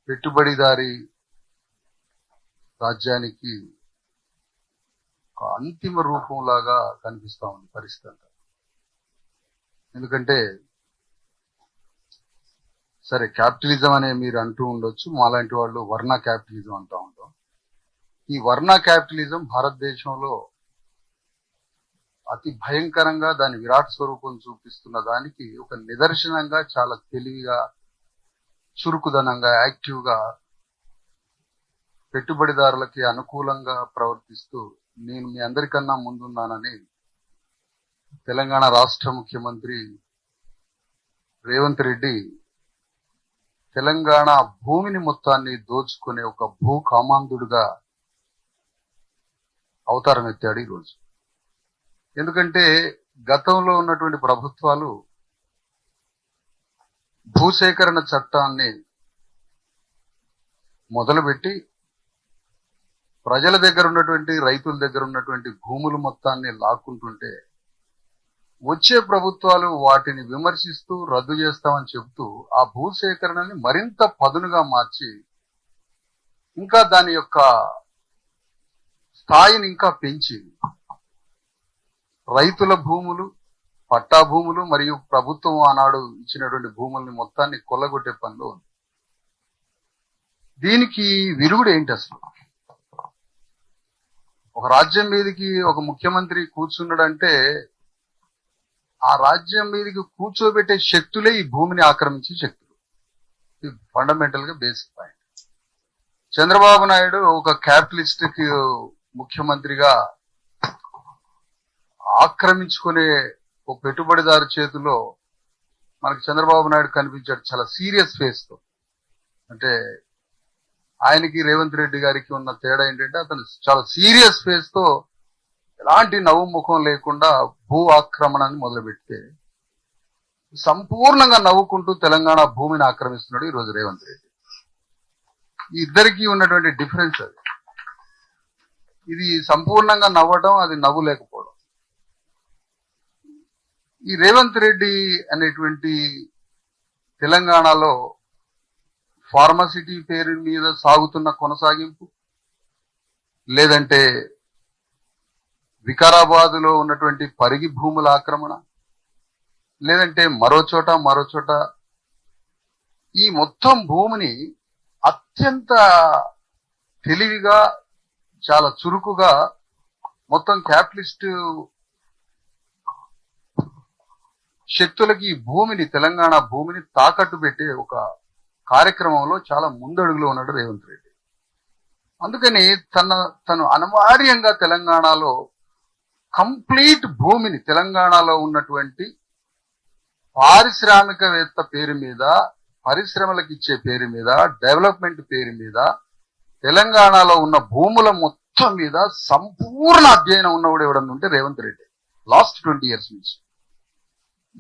పెట్టుబడిదారి రాజ్యానికి ఒక అంతిమ రూపంలాగా కనిపిస్తా ఉంది పరిస్థితి అంతా. ఎందుకంటే సరే క్యాపిటలిజం అనే మీరు అంటూ ఉండొచ్చు, మాలాంటి వాళ్ళు వర్ణ క్యాపిటలిజం అంటూ ఉంటాం. ఈ వర్ణ క్యాపిటలిజం భారతదేశంలో అతి భయంకరంగా దాని విరాట్ స్వరూపం చూపిస్తున్న దానికి ఒక నిదర్శనంగా చాలా తెలివిగా, చురుకుదనంగా, యాక్టివ్గా పెట్టుబడిదారులకి అనుకూలంగా ప్రవర్తిస్తూ నేను మీ అందరికన్నా ముందున్నానని తెలంగాణ రాష్ట్ర ముఖ్యమంత్రి రేవంత్ రెడ్డి తెలంగాణ భూమిని మొత్తాన్ని దోచుకునే ఒక భూ కామాంధుడుగా అవతారం ఎత్తాడు ఈరోజు. ఎందుకంటే గతంలో ఉన్నటువంటి ప్రభుత్వాలు భూసేకరణ చట్టాన్ని మొదలుపెట్టి ప్రజల దగ్గర ఉన్నటువంటి, రైతుల దగ్గర ఉన్నటువంటి భూములు మొత్తాన్ని లాక్కుంటుంటే వచ్చే ప్రభుత్వాలు వాటిని విమర్శిస్తూ రద్దు చేస్తామని చెబుతూ ఆ భూసేకరణని మరింత పదునుగా మార్చి ఇంకా దాని యొక్క స్థాయిని ఇంకా పెంచి రైతుల భూములు, పట్టా భూములు మరియు ప్రభుత్వం ఆనాడు ఇచ్చినటువంటి భూముల్ని మొత్తాన్ని కొల్లగొట్టే పనిలో ఉంది. దీనికి విరుగుడు ఏంటి అసలు? ఒక రాజ్యం మీదకి ఒక ముఖ్యమంత్రి కూర్చున్నాడంటే ఆ రాజ్యం మీదకి కూర్చోబెట్టే శక్తులే ఈ భూమిని ఆక్రమించే శక్తులు. ఇది ఫండమెంటల్ గా బేసిక్ పాయింట్. చంద్రబాబు నాయుడు ఒక క్యాపిటలిస్ట్ ముఖ్యమంత్రిగా ఆక్రమించుకునే ఒక పెట్టుబడిదారు చేతిలో మనకి చంద్రబాబు నాయుడు కనిపించాడు చాలా సీరియస్ ఫేస్ తో. అంటే ఆయనకి రేవంత్ రెడ్డి గారికి ఉన్న తేడా ఏంటంటే అతను చాలా సీరియస్ ఫేస్ తో ఎలాంటి నవ్వు ముఖం లేకుండా భూ ఆక్రమణని మొదలుపెడితే సంపూర్ణంగా నవ్వుకుంటూ తెలంగాణ భూమిని ఆక్రమిస్తున్నాడు ఈరోజు రేవంత్ రెడ్డి. ఈ ఇద్దరికి ఉన్నటువంటి డిఫరెన్స్ అది. ఇది సంపూర్ణంగా నవ్వడం, అది నవ్వు లేకపోవడం. ఈ రేవంత్ రెడ్డి అనేటువంటి తెలంగాణలో ఫార్మసిటీ పేరు మీద సాగుతున్న కొనసాగింపు, లేదంటే వికారాబాద్ లో ఉన్నటువంటి పరిగి భూముల ఆక్రమణ, లేదంటే మరో చోట ఈ మొత్తం భూమిని అత్యంత తెలివిగా, చాలా చురుకుగా మొత్తం క్యాపిటలిస్ట్ శక్తులకి ఈ భూమిని, తెలంగాణ భూమిని తాకట్టు పెట్టే ఒక కార్యక్రమంలో చాలా ముందడుగులో ఉన్నాడు రేవంత్ రెడ్డి. అందుకని తను అనివార్యంగా తెలంగాణలో కంప్లీట్ భూమిని, తెలంగాణలో ఉన్నటువంటి పారిశ్రామికవేత్త పేరు మీద, పరిశ్రమలకు ఇచ్చే పేరు మీద, డెవలప్మెంట్ పేరు మీద, తెలంగాణలో ఉన్న భూముల మొత్తం మీద సంపూర్ణ అధ్యయనం ఉన్నవాడు ఎవడన్నా ఉంటే రేవంత్ రెడ్డి. లాస్ట్ 20 years నుంచి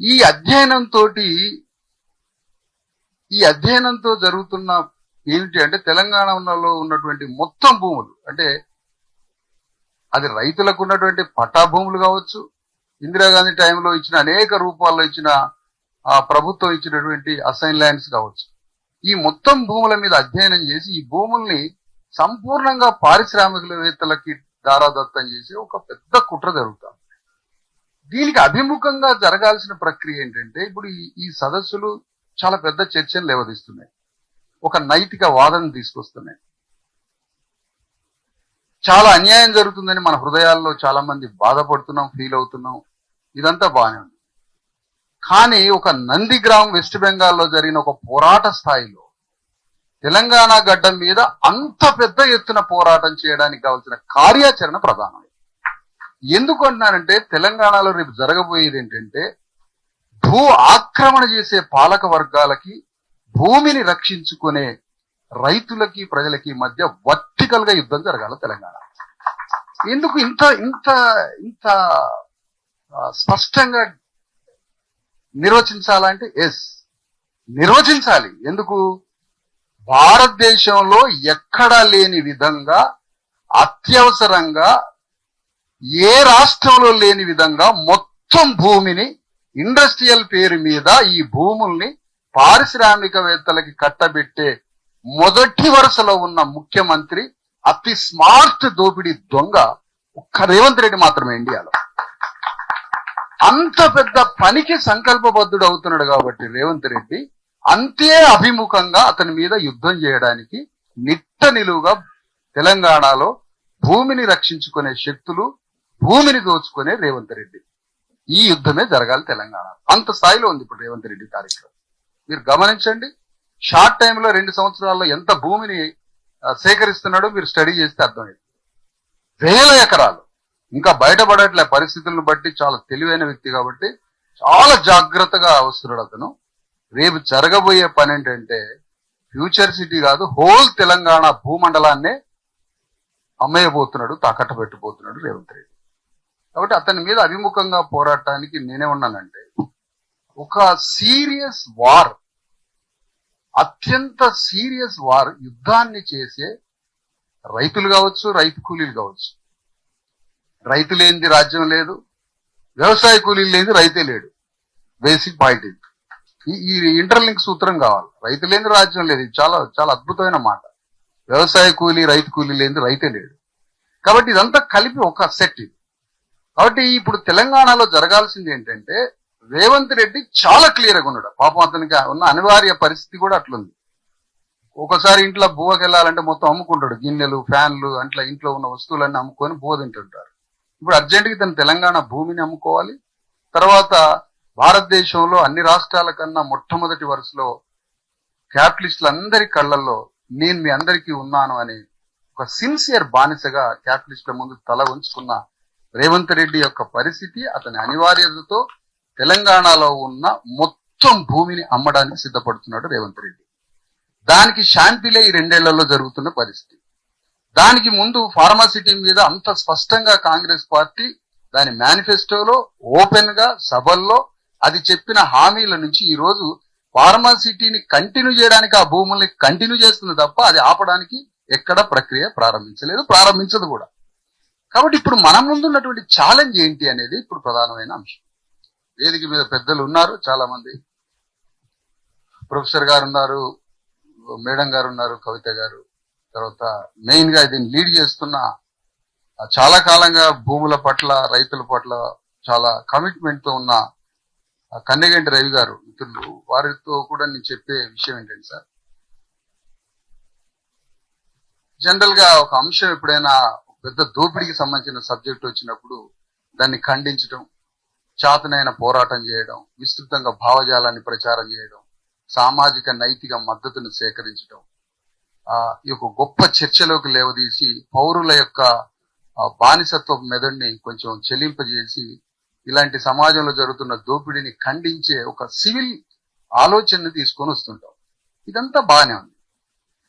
ఈ అధ్యయనంతో జరుగుతున్న ఏమిటి అంటే తెలంగాణలో ఉన్నటువంటి మొత్తం భూములు, అంటే అది రైతులకు ఉన్నటువంటి పట్టా భూములు కావచ్చు, ఇందిరాగాంధీ టైంలో ఇచ్చిన అనేక రూపాల్లో ఇచ్చిన ప్రభుత్వం ఇచ్చినటువంటి అసైన్ ల్యాండ్స్ కావచ్చు, ఈ మొత్తం భూముల మీద అధ్యయనం చేసి ఈ భూముల్ని సంపూర్ణంగా పారిశ్రామికవేత్తలకి దారాదత్తం చేసి ఒక పెద్ద కుట్ర జరుగుతుంది. దీనికి అభిముఖంగా జరగాల్సిన ప్రక్రియ ఏంటంటే ఇప్పుడు ఈ సదస్సులు చాలా పెద్ద చర్చను లేవదీస్తున్నాయి, ఒక నైతిక వాదన తీసుకొస్తున్నాయి. చాలా అన్యాయం జరుగుతుందని మన హృదయాల్లో చాలా మంది బాధపడుతున్నాం, ఫీల్ అవుతున్నాం. ఇదంతా బాగానే ఉంది. కానీ ఒక నందిగ్రామ్ వెస్ట్ బెంగాల్లో జరిగిన ఒక పోరాట స్థాయిలో తెలంగాణ గడ్డ మీద అంత పెద్ద ఎత్తున పోరాటం చేయడానికి కావాల్సిన కార్యాచరణ ప్రధానం. ఎందుకు అంటున్నానంటే తెలంగాణలో రేపు జరగబోయేది ఏంటంటే భూ ఆక్రమణ చేసే పాలక వర్గాలకి, భూమిని రక్షించుకునే రైతులకి, ప్రజలకి మధ్య వర్టికల్ గా యుద్ధం జరగాల తెలంగాణ. ఎందుకు ఇంత ఇంత ఇంత స్పష్టంగా నిర్వచించాలంటే నిర్వచించాలి. ఎందుకు? భారతదేశంలో ఎక్కడా లేని విధంగా అత్యవసరంగా, ఏ రాష్ట్రంలో లేని విధంగా మొత్తం భూమిని ఇండస్ట్రియల్ పేరు మీద ఈ భూముల్ని పారిశ్రామికవేత్తలకి కట్టబెట్టే మొదటి వరుసలో ఉన్న ముఖ్యమంత్రి, అతి స్మార్ట్ దోపిడీ దొంగ ఒక్క రేవంత్ రెడ్డి మాత్రమే ఇండియాలో. అంత పెద్ద పనికి సంకల్పబద్ధుడు అవుతున్నాడు కాబట్టి రేవంత్ రెడ్డి అంతే అభిముఖంగా అతని మీద యుద్ధం చేయడానికి నిట్ట నిలువుగా తెలంగాణలో భూమిని రక్షించుకునే శక్తులు, భూమిని దోచుకునే రేవంత్ రెడ్డి. ఈ యుద్ధమే జరగాలి తెలంగాణ. అంత స్థాయిలో ఉంది ఇప్పుడు రేవంత్ రెడ్డి కార్యక్రమం. మీరు గమనించండి, షార్ట్ టైంలో 2 సంవత్సరాల్లో ఎంత భూమిని సేకరిస్తున్నాడో మీరు స్టడీ చేస్తే అర్థమైంది. వేల ఎకరాలు. ఇంకా బయటపడట్లే పరిస్థితులను బట్టి. చాలా తెలివైన వ్యక్తి కాబట్టి చాలా జాగ్రత్తగా వస్తున్నాడు అతను. రేపు జరగబోయే పని ఏంటంటే ఫ్యూచర్ సిటీ కాదు, హోల్ తెలంగాణ భూమండలాన్నే అమ్మేయబోతున్నాడు, తాకట్టు పెట్టబోతున్నాడు రేవంత్ రెడ్డి. కాబట్టి అతని మీద అభిముఖంగా పోరాటానికి నేనే ఉన్నానంటే, ఒక సీరియస్ వార్, అత్యంత సీరియస్ వార్, యుద్ధాన్ని చేసే రైతులు కావచ్చు, రైతు కూలీలు కావచ్చు. రైతు లేనిది రాజ్యం లేదు, వ్యవసాయ కూలీలు లేనిది రైతే లేడు. బేసిక్ పాయింట్ ఇది. ఈ ఇంటర్లింక్ సూత్రం కావాలి. రైతు లేనిది రాజ్యం లేదు. ఇది చాలా చాలా అద్భుతమైన మాట. వ్యవసాయ కూలీ, రైతు కూలీ లేనిది రైతే లేడు. కాబట్టి ఇదంతా కలిపి ఒక సెట్ ఇది. కాబట్టి ఇప్పుడు తెలంగాణలో జరగాల్సింది ఏంటంటే, రేవంత్ రెడ్డి చాలా క్లియర్గా ఉన్నాడు. పాపం అతనికి ఉన్న అనివార్య పరిస్థితి కూడా అట్లుంది. ఒకసారి ఇంట్లో బువ్వకి వెళ్ళాలంటే మొత్తం అమ్ముకుంటాడు. గిన్నెలు, ఫ్యాన్లు, అట్లా ఇంట్లో ఉన్న వస్తువులన్నీ అమ్ముకొని బువ్వ తింటుంటారు. ఇప్పుడు అర్జెంటుగా తన తెలంగాణ భూమిని అమ్ముకోవాలి. తర్వాత భారతదేశంలో అన్ని రాష్ట్రాల కన్నా మొట్టమొదటి వరుసలో క్యాపిటలిస్టులందరి కళ్ళల్లో నేను మీ అందరికీ ఉన్నాను అని ఒక సిన్సియర్ బానిసగా క్యాపిటలిస్టుల ముందు తల ఉంచుకున్న రేవంత్ రెడ్డి యొక్క పరిస్థితి, అతని అనివార్యతతో తెలంగాణలో ఉన్న మొత్తం భూమిని అమ్మడానికి సిద్ధపడుతున్నాడు రేవంత్ రెడ్డి. దానికి శాంతిలే ఈ 2 ఏళ్లలో జరుగుతున్న పరిస్థితి. దానికి ముందు ఫార్మాసిటీ మీద అంత స్పష్టంగా కాంగ్రెస్ పార్టీ దాని మేనిఫెస్టోలో ఓపెన్ గా సభల్లో అది చెప్పిన హామీల నుంచి ఈ రోజు ఫార్మాసిటీని కంటిన్యూ చేయడానికి, ఆ భూముల్ని కంటిన్యూ చేస్తుంది తప్ప అది ఆపడానికి ఎక్కడ ప్రక్రియ ప్రారంభించలేదు, ప్రారంభించదు కూడా. కాబట్టి ఇప్పుడు మన ముందున్నటువంటి ఛాలెంజ్ ఏంటి అనేది ఇప్పుడు ప్రధానమైన అంశం. వేదిక మీద పెద్దలు ఉన్నారు, చాలా మంది. ప్రొఫెసర్ గారు ఉన్నారు, మేడం గారు ఉన్నారు, కవిత గారు. తర్వాత మెయిన్ గా దీన్ని లీడ్ చేస్తున్న చాలా కాలంగా భూముల పట్ల, రైతుల పట్ల చాలా కమిట్మెంట్ తో ఉన్న కన్నెగంటి రవి గారు మిత్రులు. వారితో కూడా నేను చెప్పే విషయం ఏంటంటే సార్, జనరల్ గా ఒక అంశం ఎప్పుడైనా పెద్ద దోపిడీకి సంబంధించిన సబ్జెక్ట్ వచ్చినప్పుడు దాన్ని ఖండించడం, చాతనైన పోరాటం చేయడం, విస్తృతంగా భావజాలాన్ని ప్రచారం చేయడం, సామాజిక నైతిక మద్దతును సేకరించడం, ఈ యొక్క గొప్ప చర్చలోకి లేవదీసి పౌరుల యొక్క బానిసత్వ మెదడుని కొంచెం చెలింపజేసి ఇలాంటి సమాజంలో జరుగుతున్న దోపిడీని ఖండించే ఒక సివిల్ ఆలోచనని తీసుకొని వస్తుంటాం. ఇదంతా బాగానే ఉంది.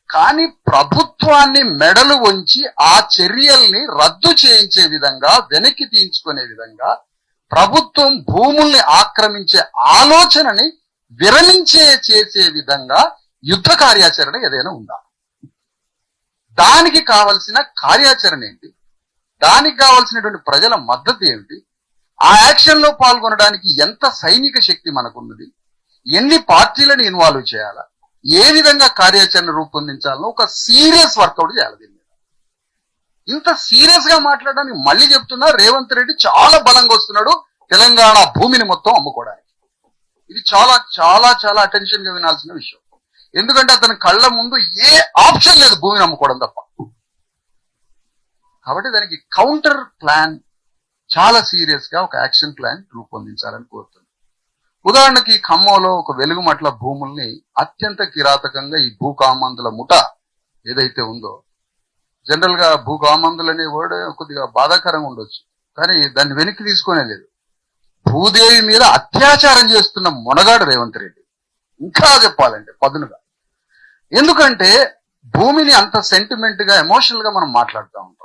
కానీ ప్రభుత్వాన్ని మెడలు వంచి ఆ చర్యల్ని రద్దు చేయించే విధంగా, వెనక్కి తీయించుకునే విధంగా, ప్రభుత్వం భూముల్ని ఆక్రమించే ఆలోచనని చేసే విధంగా యుద్ధ కార్యాచరణ ఏదైనా ఉందా? దానికి కావలసిన కార్యాచరణ ఏంటి? దానికి కావలసినటువంటి ప్రజల మద్దతు ఏమిటి? ఆ యాక్షన్ లో పాల్గొనడానికి ఎంత సైనిక శక్తి మనకున్నది? ఎన్ని పార్టీలను ఇన్వాల్వ్ చేయాలా? ఏ విధంగా కార్యాచరణ రూపొందించాలనో ఒక సీరియస్ వర్కౌట్ చేయాలి. దీని మీద ఇంత సీరియస్ గా మాట్లాడడానికి మళ్ళీ చెప్తున్నా, రేవంత్ రెడ్డి చాలా బలంగా వస్తున్నాడు తెలంగాణ భూమిని మొత్తం అమ్ముకోవడానికి. ఇది చాలా చాలా చాలా అటెన్షన్ గా వినాల్సిన విషయం. ఎందుకంటే అతని కళ్ళ ముందు ఏ ఆప్షన్ లేదు భూమిని అమ్ముకోవడం తప్ప. కాబట్టి దానికి కౌంటర్ ప్లాన్, చాలా సీరియస్ గా ఒక యాక్షన్ ప్లాన్ రూపొందించాలని కోరుతుంది. ఉదాహరణకి ఖమ్మంలో ఒక వెలుగుమట్ల భూముల్ని అత్యంత కిరాతకంగా ఈ భూకామందుల ముఠ ఏదైతే ఉందో, జనరల్ గా భూకామందులు అనే వర్డ్ కొద్దిగా బాధాకరంగా ఉండొచ్చు, కానీ దాన్ని వెనక్కి తీసుకునే లేదు. భూదేవి మీద అత్యాచారం చేస్తున్న మొనగాడు రేవంత్ రెడ్డి. ఇంకా చెప్పాలంటే పదునుగా. ఎందుకంటే భూమిని అంత సెంటిమెంట్ గా, ఎమోషనల్ గా మనం మాట్లాడుతూ ఉంటాం.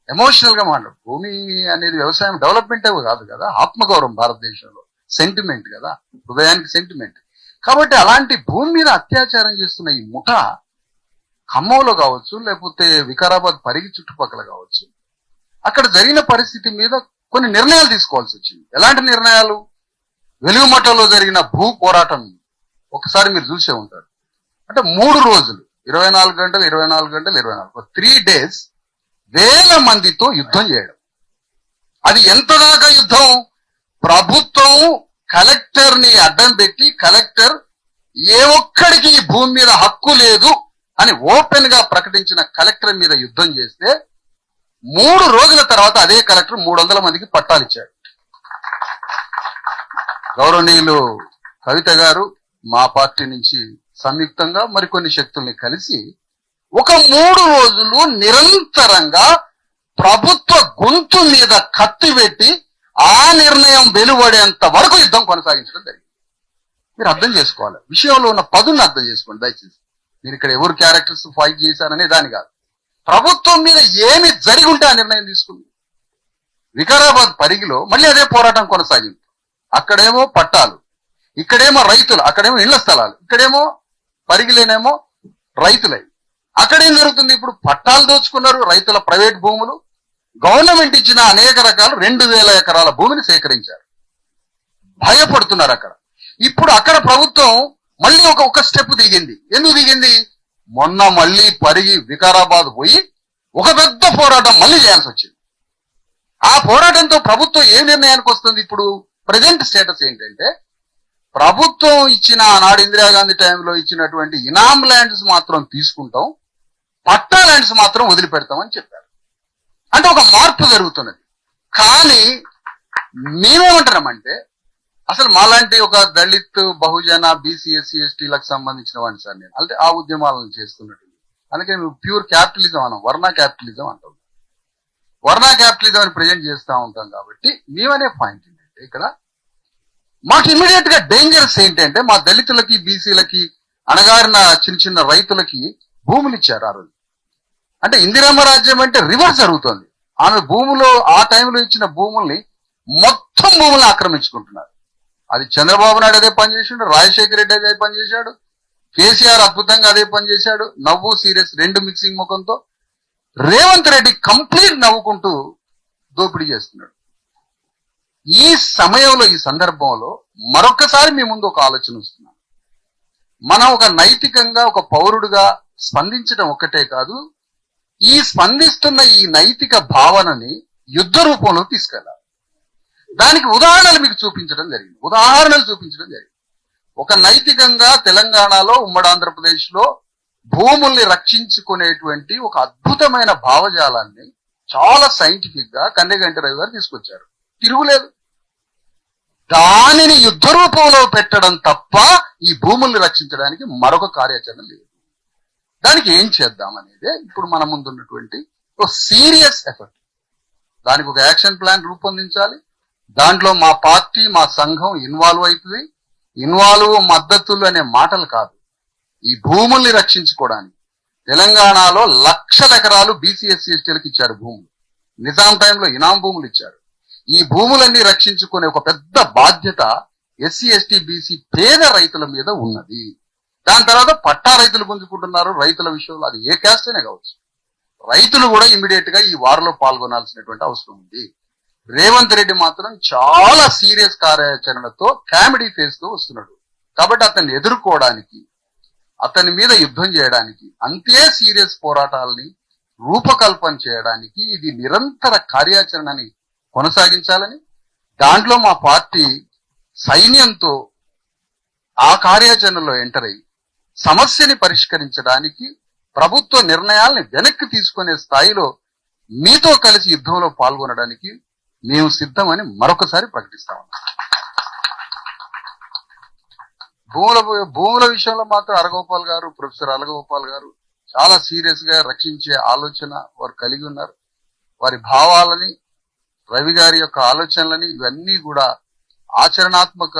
ఎమోషనల్ గా భూమి అనేది వ్యవసాయం డెవలప్మెంట్ కాదు కదా, ఆత్మగౌరవం భారతదేశంలో, సెంటిమెంట్ కదా, హృదయానికి సెంటిమెంట్. కాబట్టి అలాంటి భూమి మీద అత్యాచారం చేస్తున్న ఈ ముఠ ఖమ్మంలో కావచ్చు, లేకపోతే వికారాబాద్ పరిగి చుట్టుపక్కల కావచ్చు, అక్కడ జరిగిన పరిస్థితి మీద కొన్ని నిర్ణయాలు తీసుకోవాల్సి వచ్చింది. ఎలాంటి నిర్ణయాలు? వెలుగుమట్టలో జరిగిన భూ పోరాటం ఒకసారి మీరు చూసే ఉంటారు. అంటే 3 రోజులు 24 గంటలు 24 గంటలు 24 3 days వేల మందితో యుద్ధం చేయడం. అది ఎంత దాకా యుద్ధం? ప్రభుత్వం కలెక్టర్ ని అడ్డం పెట్టి కలెక్టర్ ఏ ఒక్కడికి ఈ భూమి మీద హక్కు లేదు అని ఓపెన్ గా ప్రకటించిన కలెక్టర్ మీద యుద్ధం చేస్తే 3 రోజుల తర్వాత అదే కలెక్టర్ 300 మందికి పట్టాలిచ్చాడు. గౌరవనీయులు కవిత గారు మా పార్టీ నుంచి సంయుక్తంగా మరికొన్ని శక్తుల్ని కలిసి ఒక 3 రోజులు నిరంతరంగా ప్రభుత్వ గొంతు మీద కత్తి పెట్టి ఆ నిర్ణయం వెలువడేంత వరకు యుద్ధం కొనసాగించడం జరిగింది. మీరు అర్థం చేసుకోవాలి, విషయంలో ఉన్న పదును అర్థం చేసుకోండి దయచేసి. మీరు ఇక్కడ ఎవరు క్యారెక్టర్స్ ఫైట్ చేశారనే దాని కాదు, ప్రభుత్వం మీద ఏమి జరిగి ఉంటే ఆ నిర్ణయం తీసుకుంది. వికారాబాద్ పరిగిలో మళ్ళీ అదే పోరాటం కొనసాగింది. అక్కడేమో పట్టాలు, ఇక్కడేమో రైతులు, అక్కడేమో ఇళ్ల స్థలాలు, ఇక్కడేమో పరిగిలేనేమో రైతులై. అక్కడేం జరుగుతుంది? ఇప్పుడు పట్టాలు దోచుకున్నారు, రైతుల ప్రైవేట్ భూములు, గవర్నమెంట్ ఇచ్చిన అనేక రకాల 2000 ఎకరాల భూమిని సేకరించారు. భయపడుతున్నారు అక్కడ. ఇప్పుడు అక్కడ ప్రభుత్వం మళ్ళీ ఒక స్టెప్ దిగింది. ఎందుకు దిగింది? మొన్న మళ్ళీ పరిగి వికారాబాద్ పోయి ఒక పెద్ద పోరాటం మళ్ళీ చేయాల్సి వచ్చింది. ఆ పోరాటంతో ప్రభుత్వం ఏ నిర్ణయానికి వస్తుంది? ఇప్పుడు ప్రజెంట్ స్టేటస్ ఏంటంటే, ప్రభుత్వం ఇచ్చిన ఆనాడు ఇందిరాగాంధీ టైంలో ఇచ్చినటువంటి ఇనాం ల్యాండ్స్ మాత్రం తీసుకుంటాం, పట్టా ల్యాండ్స్ మాత్రం వదిలిపెడతామని చెప్పారు. అంటే ఒక మార్పు జరుగుతున్నది. కానీ మేమేమంటున్నామంటే, అసలు మాలాంటి ఒక దళిత్ బహుజన బీసీ ఎస్సీ ఎస్టీలకు సంబంధించిన వాడిని సార్ నేను, అంటే ఆ ఉద్యమాలను చేస్తున్నట్టు. అందుకే మేము ప్యూర్ క్యాపిటలిజం అన్నాం, వర్ణ క్యాపిటలిజం అంటాం. వర్ణ క్యాపిటలిజం అని ప్రజెంట్ చేస్తూ ఉంటాం. కాబట్టి మేమనే పాయింట్ ఏంటంటే, ఇక్కడ మాకు ఇమీడియట్ గా డేంజర్స్ ఏంటంటే, మా దళితులకి బీసీలకి అణగారిన చిన్న చిన్న రైతులకి భూములు ఇచ్చారు ఆ రోజు. అంటే ఇందిరమ్మ రాజ్యం అంటే రివర్స్ జరుగుతుంది. ఆమె భూములో ఆ టైంలో ఇచ్చిన భూముల్ని మొత్తం భూములను ఆక్రమించుకుంటున్నారు. అది చంద్రబాబు నాయుడు అదే పనిచేసాడు, రాజశేఖర రెడ్డి అదే పనిచేశాడు, కేసీఆర్ అద్భుతంగా అదే పనిచేశాడు. నవ్వు సీరియస్ 2 మిక్సింగ్ ముఖంతో రేవంత్ రెడ్డి కంప్లీట్ నవ్వుకుంటూ దోపిడీ చేస్తున్నాడు. ఈ సమయంలో ఈ సందర్భంలో మరొకసారి మీ ముందు ఒక ఆలోచన వస్తున్నాను. మనం ఒక నైతికంగా ఒక పౌరుడుగా స్పందించడం ఒక్కటే కాదు, ఈ స్పందిస్తున్న ఈ నైతిక భావనని యుద్ధ రూపంలో తీసుకెళ్ళాలి. దానికి ఉదాహరణలు మీకు చూపించడం జరిగింది. ఒక నైతికంగా తెలంగాణలో ఉమ్మడి ఆంధ్రప్రదేశ్ లో భూముల్ని రక్షించుకునేటువంటి ఒక అద్భుతమైన భావజాలాన్ని చాలా సైంటిఫిక్ గా కన్నెగంటి రవి గారు తీసుకొచ్చారు. తిరుగులేదు. దానిని యుద్ధ రూపంలో పెట్టడం తప్ప ఈ భూముల్ని రక్షించడానికి మరొక కార్యాచరణ లేదు. దానికి ఏం చేద్దాం అనేదే ఇప్పుడు మన ముందున్నటువంటి ఒక సీరియస్ ఎఫర్ట్. దానికి ఒక యాక్షన్ ప్లాన్ రూపొందించాలి. దాంట్లో మా పార్టీ మా సంఘం ఇన్వాల్వ్ అవుతుంది. మద్దతులు అనే మాటలు కాదు, ఈ భూముల్ని రక్షించుకోవడానికి తెలంగాణలో లక్షల ఎకరాలు బీసీ ఎస్సీ ఎస్టీలకు ఇచ్చారు భూములు. నిజాం టైంలో ఇనాం భూములు ఇచ్చారు. ఈ భూములన్నీ రక్షించుకునే ఒక పెద్ద బాధ్యత ఎస్సీ ఎస్టీ బీసీ పేద రైతుల మీద ఉన్నది. దాని తర్వాత పట్టా రైతులు గుంజుకుంటున్నారు. రైతుల విషయంలో అది ఏ క్యాస్ట్ అయినా కావచ్చు, రైతులు కూడా ఇమీడియట్ గా ఈ వారిలో పాల్గొనాల్సినటువంటి అవసరం ఉంది. రేవంత్ రెడ్డి మాత్రం చాలా సీరియస్ కార్యాచరణతో కామెడీ ఫేస్ తో వస్తున్నాడు. కాబట్టి అతన్ని ఎదుర్కోవడానికి, అతని మీద యుద్ధం చేయడానికి, అంతే సీరియస్ పోరాటాలని రూపకల్పన చేయడానికి ఇది నిరంతర కార్యాచరణని కొనసాగించాలని, దాంట్లో మా పార్టీ సైన్యంతో ఆ కార్యాచరణలో ఎంటర్ అయ్యి సమస్యని పరిష్కరించడానికి ప్రభుత్వ నిర్ణయాల్ని వెనక్కి తీసుకునే స్థాయిలో మీతో కలిసి యుద్ధంలో పాల్గొనడానికి మేము సిద్ధమని మరొకసారి ప్రకటిస్తాము. భూముల విషయంలో మాత్రం అరగోపాల్ గారు, ప్రొఫెసర్ అలగోపాల్ గారు చాలా సీరియస్ గా రక్షించే ఆలోచన వారు కలిగి ఉన్నారు. వారి భావాలని, రవి గారి యొక్క ఆలోచనలని ఇవన్నీ కూడా ఆచరణాత్మక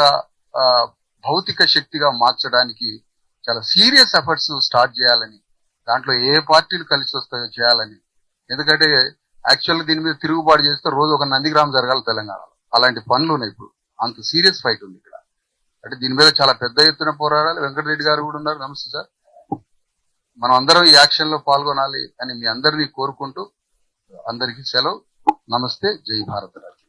భౌతిక శక్తిగా మార్చడానికి చాలా సీరియస్ ఎఫర్ట్స్ స్టార్ట్ చేయాలని, దాంట్లో ఏ పార్టీలు కలిసి వస్తాయో చేయాలని. ఎందుకంటే యాక్చువల్ దీని మీద తిరుగుబాటు చేస్తే రోజు ఒక నందిగ్రామం జరగాలి తెలంగాణలో. అలాంటి పనులు ఉన్నాయి. ఇప్పుడు అంత సీరియస్ ఫైట్ ఉంది ఇక్కడ. అంటే దీని మీద చాలా పెద్ద ఎత్తున పోరాడాలి. వెంకటరెడ్డి గారు కూడా ఉన్నారు. నమస్తే సార్. మనం అందరం ఈ యాక్షన్ లో పాల్గొనాలి అని మీ అందరినీ కోరుకుంటూ అందరికీ సెలవు. నమస్తే. జై భారత రాజ్యం.